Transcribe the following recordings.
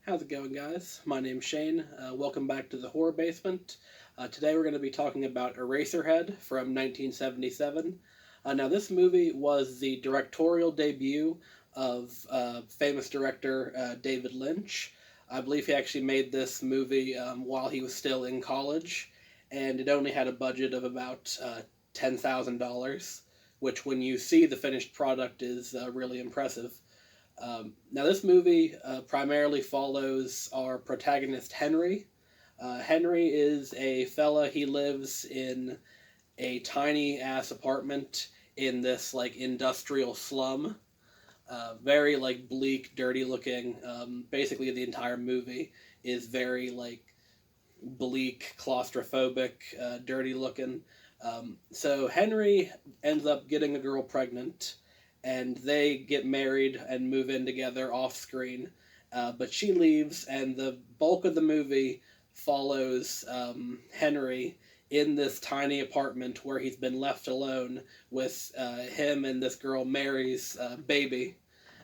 How's it going, guys? My name's Shane. Welcome back to the Horror Basement. Today we're going to be talking about Eraserhead from 1977. Now, this movie was the directorial debut of famous director David Lynch. I believe he actually made this movie while he was still in college, and it only had a budget of about $10,000, which when you see the finished product is really impressive. Now, this movie primarily follows our protagonist, Henry. Henry is a fella, he lives in a tiny-ass apartment in this, industrial slum. Very, bleak, dirty-looking. Basically, the entire movie is very, bleak, claustrophobic, dirty-looking. So Henry ends up getting a girl pregnant, and they get married and move in together off screen. But she leaves, and the bulk of the movie follows Henry in this tiny apartment where he's been left alone with him and this girl Mary's baby.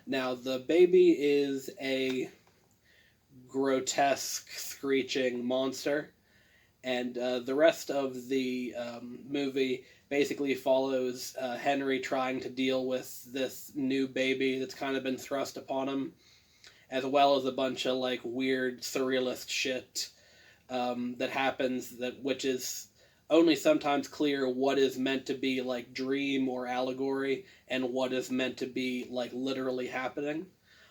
Now, the baby is a grotesque, screeching monster, and the rest of the movie basically follows Henry trying to deal with this new baby that's kind of been thrust upon him, as well as a bunch of weird surrealist shit that happens, which is only sometimes clear what is meant to be dream or allegory and what is meant to be literally happening.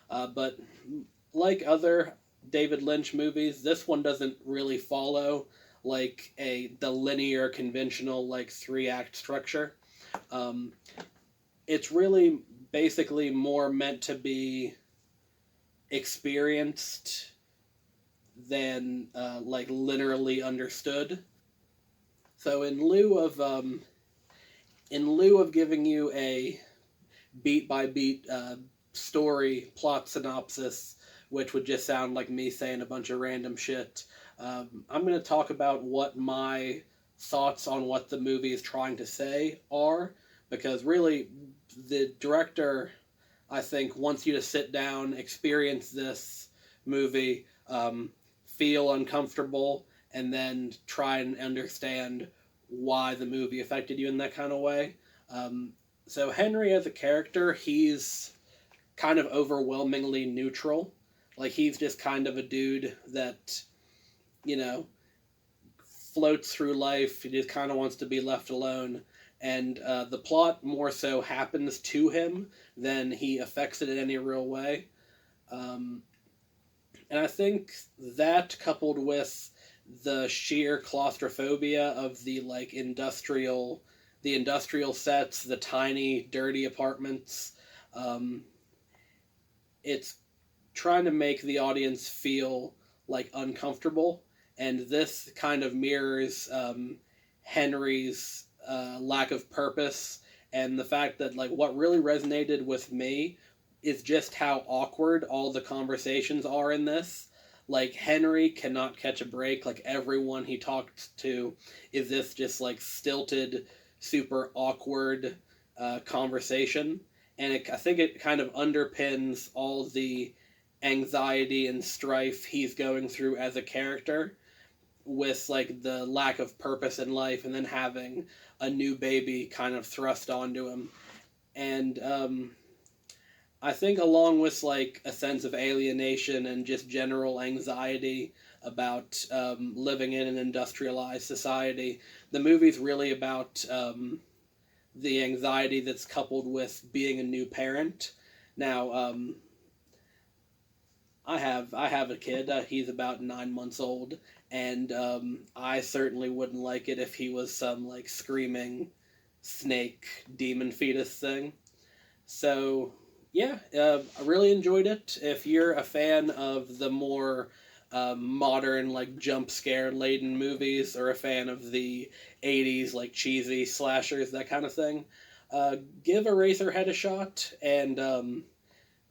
But like other David Lynch movies, this one doesn't really follow the linear, conventional 3-act structure. It's really basically more meant to be experienced than literally understood. So in lieu of giving you a beat by beat story plot synopsis, which would just sound like me saying a bunch of random shit, I'm going to talk about what my thoughts on what the movie is trying to say are, because really the director, I think, wants you to sit down, experience this movie, feel uncomfortable, and then try and understand why the movie affected you in that kind of way. So Henry as a character, he's kind of overwhelmingly neutral. He's just kind of a dude that, floats through life. He just kind of wants to be left alone. And the plot more so happens to him than he affects it in any real way. And I think that, coupled with the sheer claustrophobia of the industrial sets, the tiny, dirty apartments, it's trying to make the audience feel uncomfortable, and this kind of mirrors Henry's lack of purpose, and the fact that what really resonated with me is just how awkward all the conversations are in this. Henry cannot catch a break. Everyone he talks to is this just stilted, super awkward conversation, and I think it kind of underpins all the anxiety and strife he's going through as a character, with the lack of purpose in life, and then having a new baby kind of thrust onto him. And I think, along with a sense of alienation and just general anxiety about living in an industrialized society, the movie's really about the anxiety that's coupled with being a new parent. Now, I have a kid. He's about 9 months old, and I certainly wouldn't like it if he was some screaming snake demon fetus thing. So yeah, I really enjoyed it. If you're a fan of the more modern jump scare laden movies, or a fan of the 80s cheesy slashers, that kind of thing, give Eraserhead a shot, and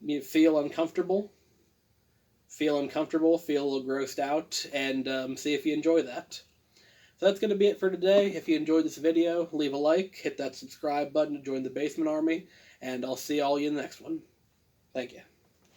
you feel uncomfortable, feel a little grossed out, and see if you enjoy that. So that's going to be it for today. If you enjoyed this video, leave a like, hit that subscribe button to join the Basement Army, and I'll see all you in the next one. Thank you.